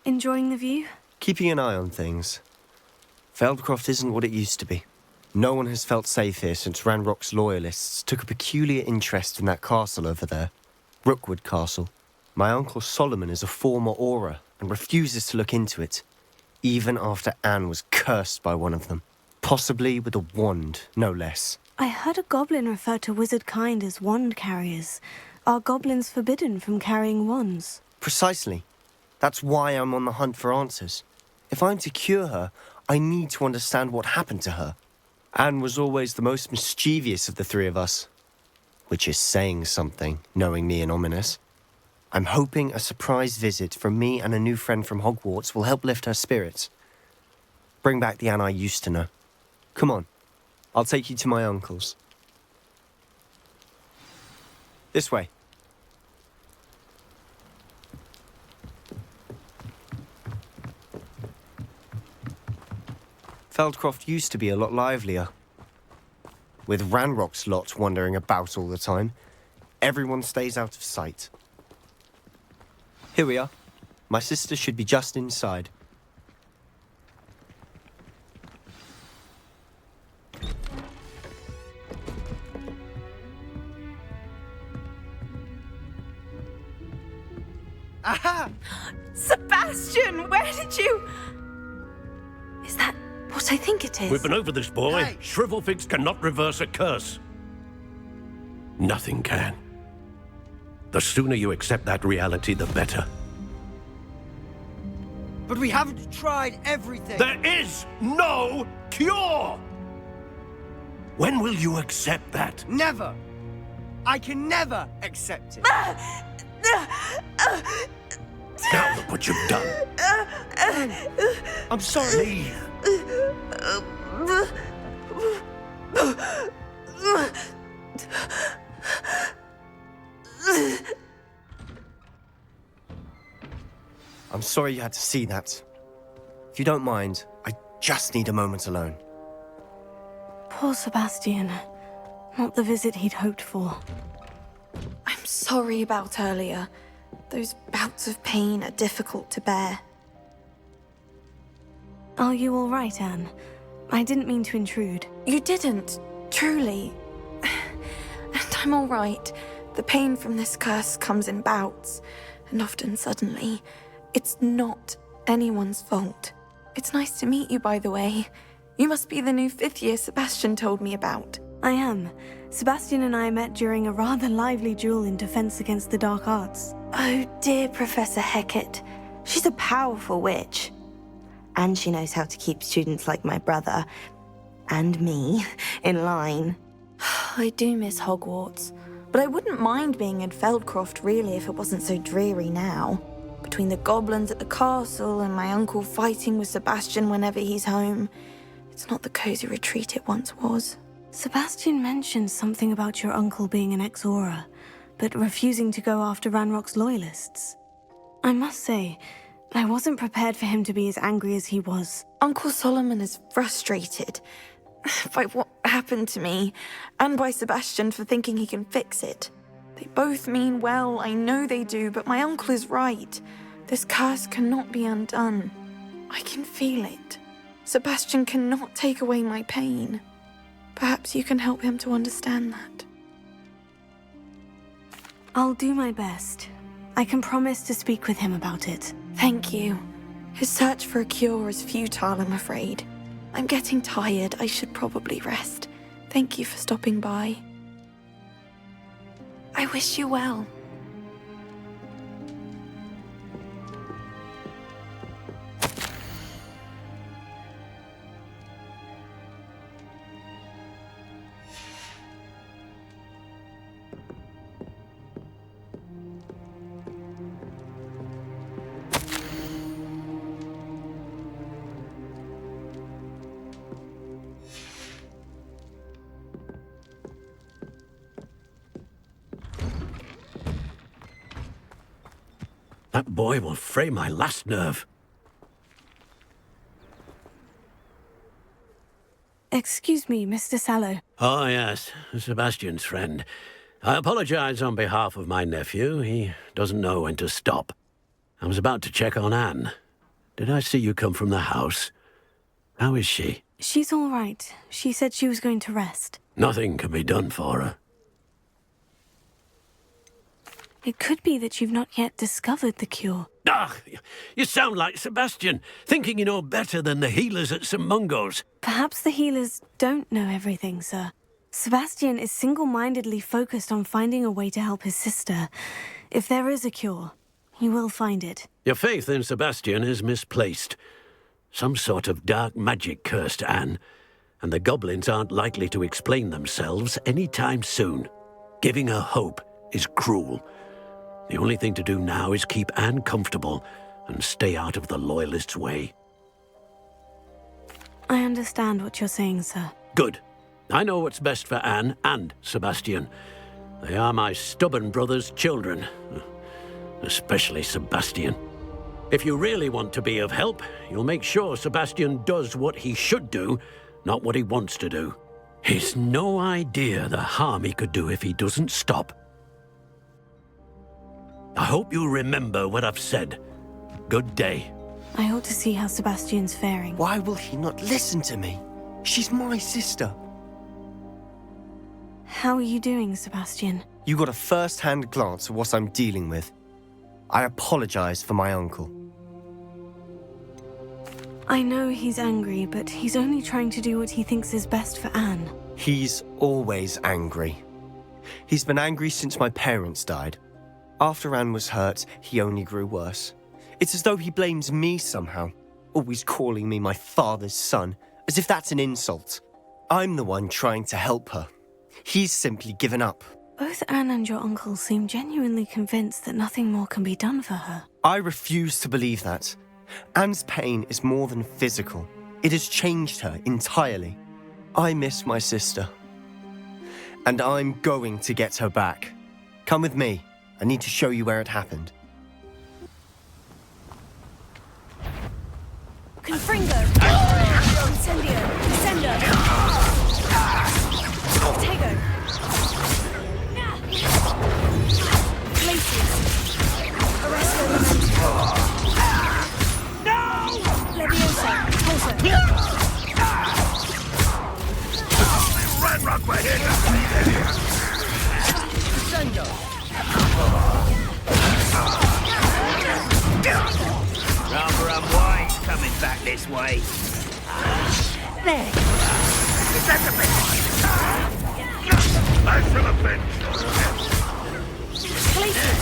Enjoying the view? Keeping an eye on things. Feldcroft isn't what it used to be. No one has felt safe here since Ranrock's loyalists took a peculiar interest in that castle over there. Rookwood Castle. My uncle Solomon is a former Auror and refuses to look into it, even after Anne was cursed by one of them. Possibly with a wand, no less. I heard a goblin refer to wizard kind as wand carriers. Are goblins forbidden from carrying wands? Precisely. That's why I'm on the hunt for answers. If I'm to cure her, I need to understand what happened to her. Anne was always the most mischievous of the three of us. Which is saying something, knowing me and Ominous. I'm hoping a surprise visit from me and a new friend from Hogwarts will help lift her spirits. Bring back the Anne I used to know. Come on, I'll take you to my uncle's. This way. Feldcroft used to be a lot livelier. With Ranrock's lot wandering about all the time, everyone stays out of sight. Here we are. My sister should be just inside. Aha! Sebastian, where did you... Is that what I think it is? We've been over this, boy. Hey. Shrivelfigs cannot reverse a curse. Nothing can. The sooner you accept that reality, the better. But we haven't tried everything. There is no cure! When will you accept that? Never! I can never accept it. Now look what you've done. I'm sorry. Leave. I'm sorry you had to see that. If you don't mind, I just need a moment alone. Poor Sebastian. Not the visit he'd hoped for. I'm sorry about earlier. Those bouts of pain are difficult to bear. Are you all right, Anne? I didn't mean to intrude. You didn't, truly. And I'm all right. The pain from this curse comes in bouts, and often suddenly. It's not anyone's fault. It's nice to meet you, by the way. You must be the new 5th year Sebastian told me about. I am. Sebastian and I met during a rather lively duel in defense against the dark arts. Oh dear, Professor Hecat. She's a powerful witch. And she knows how to keep students like my brother, and me, in line. I do miss Hogwarts, but I wouldn't mind being in Feldcroft really if it wasn't so dreary now. Between the goblins at the castle and my uncle fighting with Sebastian whenever he's home, it's not the cozy retreat it once was. Sebastian mentioned something about your uncle being an ex-Auror, but refusing to go after Ranrock's loyalists. I must say, I wasn't prepared for him to be as angry as he was. Uncle Solomon is frustrated by what happened to me, and by Sebastian for thinking he can fix it. They both mean well, I know they do, but my uncle is right. This curse cannot be undone. I can feel it. Sebastian cannot take away my pain. Perhaps you can help him to understand that. I'll do my best. I can promise to speak with him about it. Thank you. His search for a cure is futile, I'm afraid. I'm getting tired. I should probably rest. Thank you for stopping by. I wish you well. That boy will fray my last nerve. Excuse me, Mr. Sallow. Oh, yes, Sebastian's friend. I apologize on behalf of my nephew. He doesn't know when to stop. I was about to check on Anne. did I see you come from the house? How is she? She's all right. She said she was going to rest. Nothing can be done for her. It could be that you've not yet discovered the cure. Ah, you sound like Sebastian, thinking you know better than the healers at St. Mungo's. Perhaps the healers don't know everything, sir. Sebastian is single-mindedly focused on finding a way to help his sister. If there is a cure, he will find it. Your faith in Sebastian is misplaced. Some sort of dark magic cursed Anne, and the goblins aren't likely to explain themselves anytime soon. Giving her hope is cruel. The only thing to do now is keep Anne comfortable and stay out of the Loyalists' way. I understand what you're saying, sir. Good. I know what's best for Anne and Sebastian. They are my stubborn brother's children. Especially Sebastian. If you really want to be of help, you'll make sure Sebastian does what he should do, not what he wants to do. He's no idea the harm he could do if he doesn't stop. I hope you remember what I've said. Good day. I ought to see how Sebastian's faring. Why will he not listen to me? She's my sister. How are you doing, Sebastian? You got a first-hand glance at what I'm dealing with. I apologize for my uncle. I know he's angry, but he's only trying to do what he thinks is best for Anne. He's always angry. He's been angry since my parents died. After Anne was hurt, he only grew worse. It's as though he blames me somehow, always calling me my father's son, as if that's an insult. I'm the one trying to help her. He's simply given up. Both Anne and your uncle seem genuinely convinced that nothing more can be done for her. I refuse to believe that. Anne's pain is more than physical. It has changed her entirely. I miss my sister. And I'm going to get her back. Come with me. I need to show you where it happened. Confringo! Incendio! Descendo! Ortego! Glacius! Arresto Memento! No! Leviosa! Pulso! Red Rock right here! Descendo! Rather unwise coming back this way. There. Is that the best? Nice from a bench! Glacius!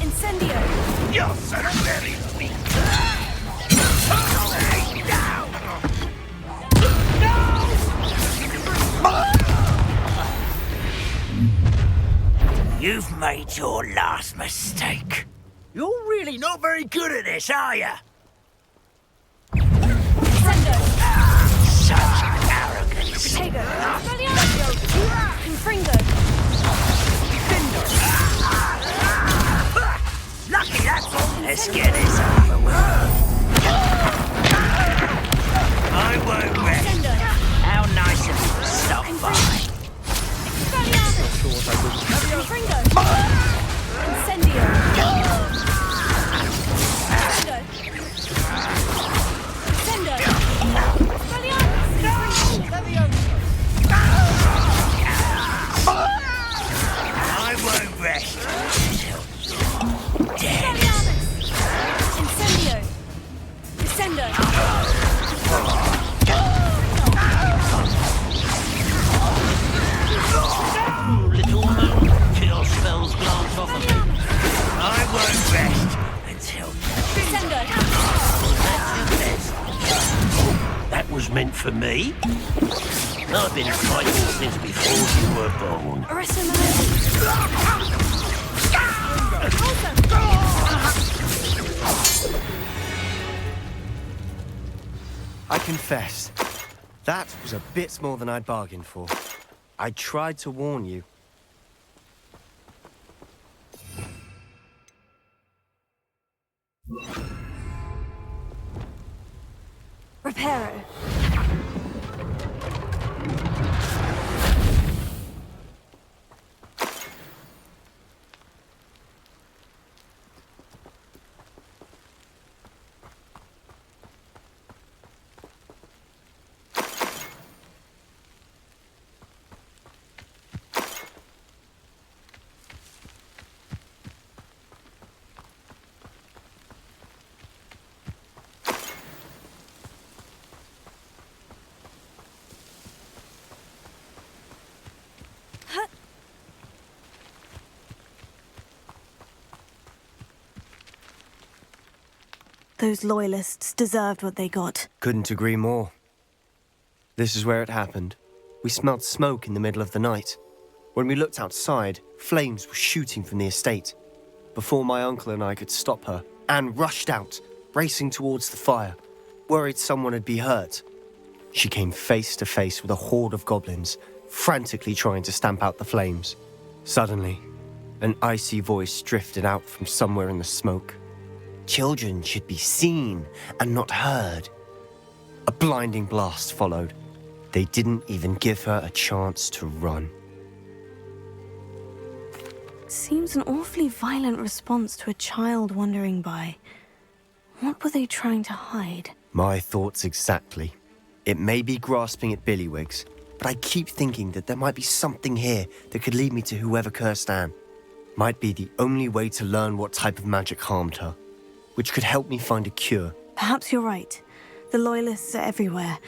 Incendio! You're so very weak! You've made your last mistake. You're really not very good at this, are you? Descendo! Such arrogance. Ortego! Confringo! Lucky that's all. Let's get this over with. I won't rest. Descendo! How nice of you to stop by. Confringo! Incendio! Descendo! I won't rest until you're dead. Incendio! Descendo! Little moon kill spells glance off of me. I won't rest until Descendo! That was meant for me. I've been fighting since before you were born. Arresto Memento! I confess, that was a bit more than I'd bargained for. I tried to warn you. Reparo. Those loyalists deserved what they got. Couldn't agree more. This is where it happened. We smelled smoke in the middle of the night. When we looked outside, flames were shooting from the estate. Before my uncle and I could stop her, Anne rushed out, racing towards the fire, worried someone had been hurt. She came face to face with a horde of goblins, frantically trying to stamp out the flames. Suddenly, an icy voice drifted out from somewhere in the smoke. Children should be seen and not heard. A blinding blast followed. They didn't even give her a chance to run. Seems an awfully violent response to a child wandering by. What were they trying to hide? My thoughts exactly. It may be grasping at Billywigs, but I keep thinking that there might be something here that could lead me to whoever cursed Anne. Might be the only way to learn what type of magic harmed her, which could help me find a cure. Perhaps you're right. The Loyalists are everywhere,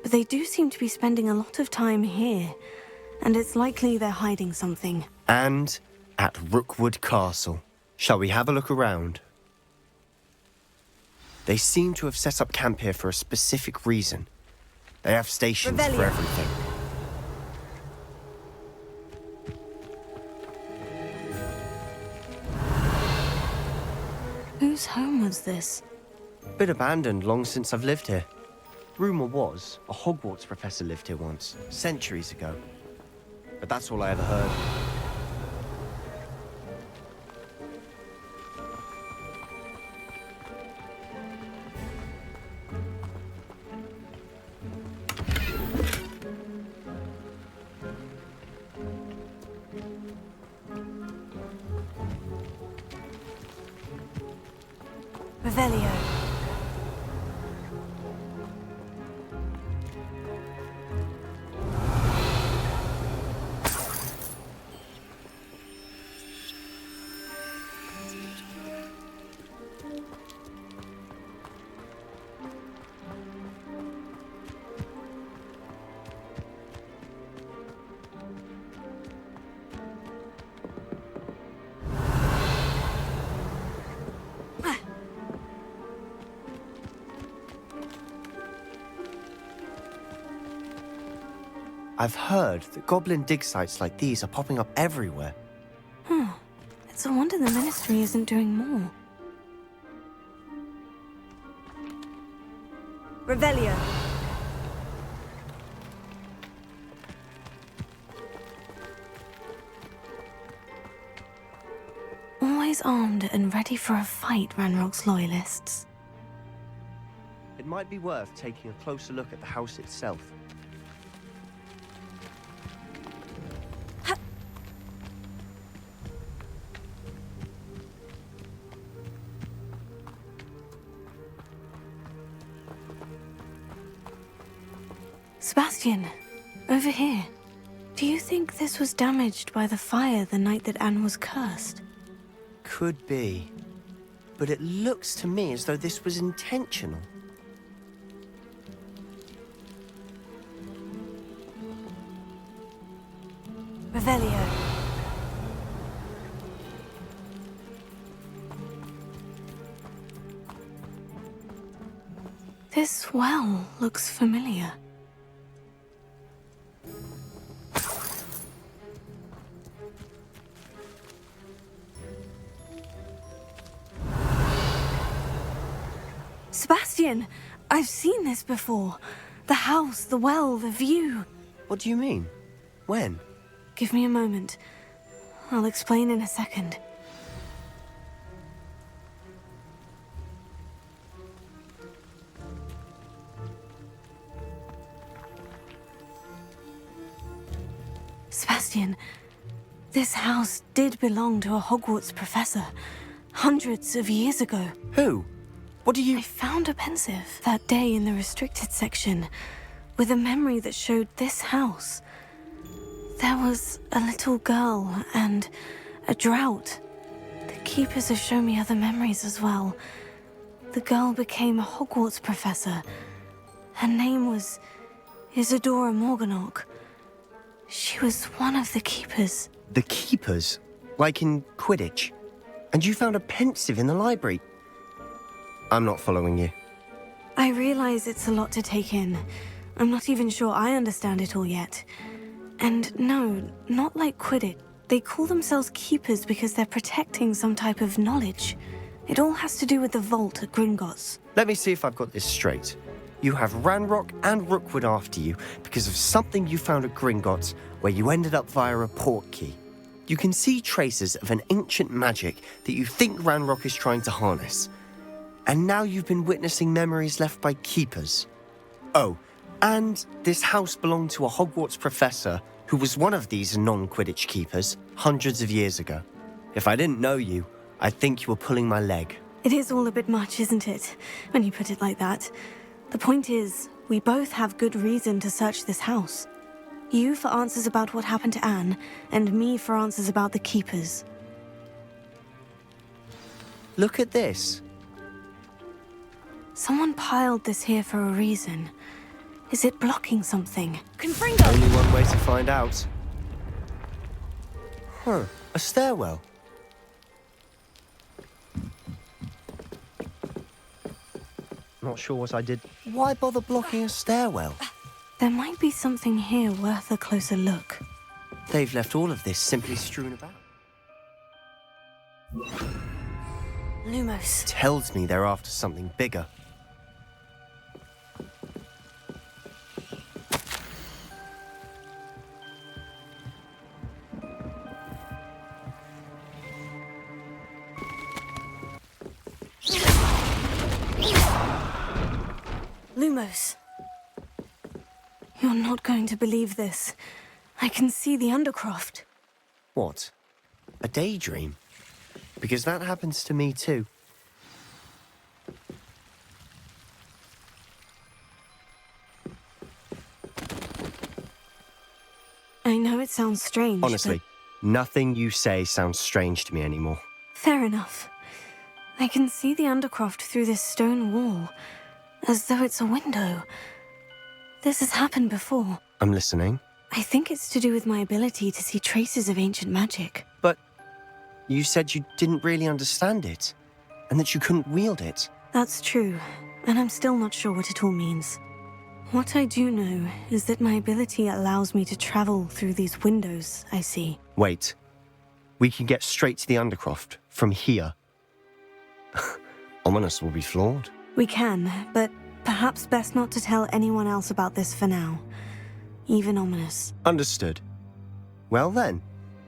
but they do seem to be spending a lot of time here, and it's likely they're hiding something. And at Rookwood Castle. Shall we have a look around? They seem to have set up camp here for a specific reason. They have stations for everything. Whose home was this? Been abandoned long since I've lived here. Rumour was a Hogwarts professor lived here once, centuries ago. But that's all I ever heard. Revelio. I've heard that goblin dig sites like these are popping up everywhere. It's a wonder the Ministry isn't doing more. Revelio. Always armed and ready for a fight, Ranrock's Loyalists. It might be worth taking a closer look at the house itself. Sebastian, over here. Do you think this was damaged by the fire the night that Anne was cursed? Could be. But it looks to me as though this was intentional. Revelio. This well looks familiar. Sebastian, I've seen this before. The house, the well, the view. What do you mean? When? Give me a moment. I'll explain in a second. Sebastian, this house did belong to a Hogwarts professor, hundreds of years ago. Who? What do you... I found a pensive that day in the restricted section, with a memory that showed this house. There was a little girl and a drought. The keepers have shown me other memories as well. The girl became a Hogwarts professor. Her name was Isadora Morganach. She was one of the keepers. The keepers? Like in Quidditch? And you found a pensive in the library? I'm not following you. I realize it's a lot to take in. I'm not even sure I understand it all yet. And no, not like Quidditch. They call themselves keepers because they're protecting some type of knowledge. It all has to do with the vault at Gringotts. Let me see if I've got this straight. You have Ranrock and Rookwood after you because of something you found at Gringotts where you ended up via a port key. You can see traces of an ancient magic that you think Ranrock is trying to harness. And now you've been witnessing memories left by keepers. Oh, and this house belonged to a Hogwarts professor who was one of these non-Quidditch keepers hundreds of years ago. If I didn't know you, I'd think you were pulling my leg. It is all a bit much, isn't it, when you put it like that? The point is, we both have good reason to search this house. You for answers about what happened to Anne, and me for answers about the keepers. Look at this. Someone piled this here for a reason. Is it blocking something? Confringo! Only one way to find out. Huh, a stairwell. Not sure what I did. Why bother blocking a stairwell? There might be something here worth a closer look. They've left all of this simply strewn about. Lumos. Tells me they're after something bigger. Lumos. You're not going to believe this. I can see the Undercroft. What? A daydream? Because that happens to me too. I know it sounds strange. Honestly, nothing you say sounds strange to me anymore. Fair enough. I can see the Undercroft through this stone wall, as though it's a window. This has happened before. I'm listening. I think it's to do with my ability to see traces of ancient magic. But you said you didn't really understand it, and that you couldn't wield it. That's true, and I'm still not sure what it all means. What I do know is that my ability allows me to travel through these windows I see. Wait. We can get straight to the Undercroft from here. Ominous will be flawed. We can, but perhaps best not to tell anyone else about this for now. Even Ominous. Understood. Well then,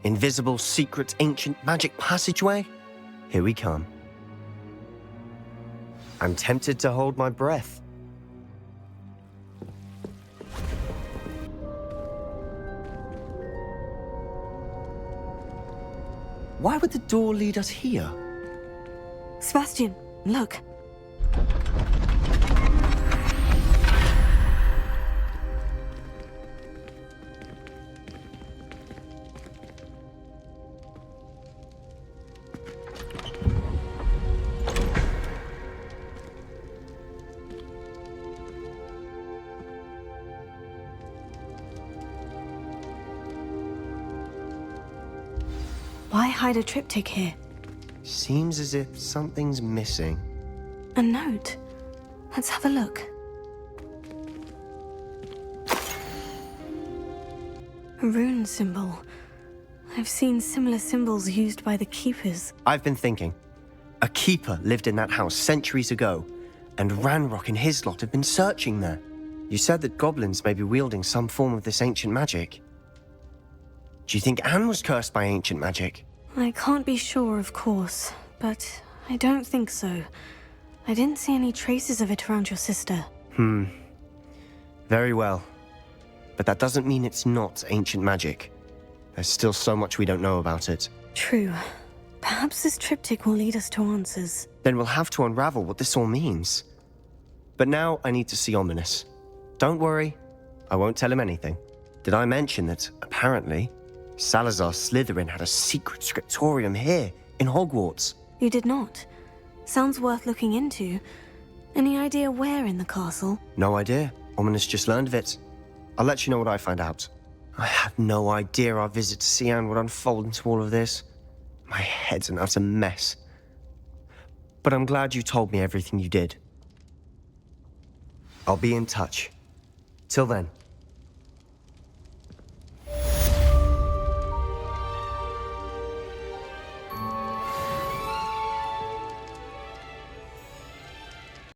invisible, secret, ancient magic passageway? Here we come. I'm tempted to hold my breath. Why would the door lead us here? Sebastian, look. Why hide a triptych here? Seems as if something's missing. A note. Let's have a look. A rune symbol. I've seen similar symbols used by the keepers. I've been thinking. A keeper lived in that house centuries ago, and Ranrock and his lot have been searching there. You said that goblins may be wielding some form of this ancient magic. Do you think Anne was cursed by ancient magic? I can't be sure, of course, but I don't think so. I didn't see any traces of it around your sister. Very well. But that doesn't mean it's not ancient magic. There's still so much we don't know about it. True. Perhaps this triptych will lead us to answers. Then we'll have to unravel what this all means. But now I need to see Ominous. Don't worry, I won't tell him anything. Did I mention that, apparently, Salazar Slytherin had a secret scriptorium here in Hogwarts? You did not. Sounds worth looking into. Any idea where in the castle? No idea. Ominous just learned of it. I'll let you know what I find out. I had no idea our visit to see Anne would unfold into all of this. My head's an utter mess. but I'm glad you told me everything you did. I'll be in touch. Till then.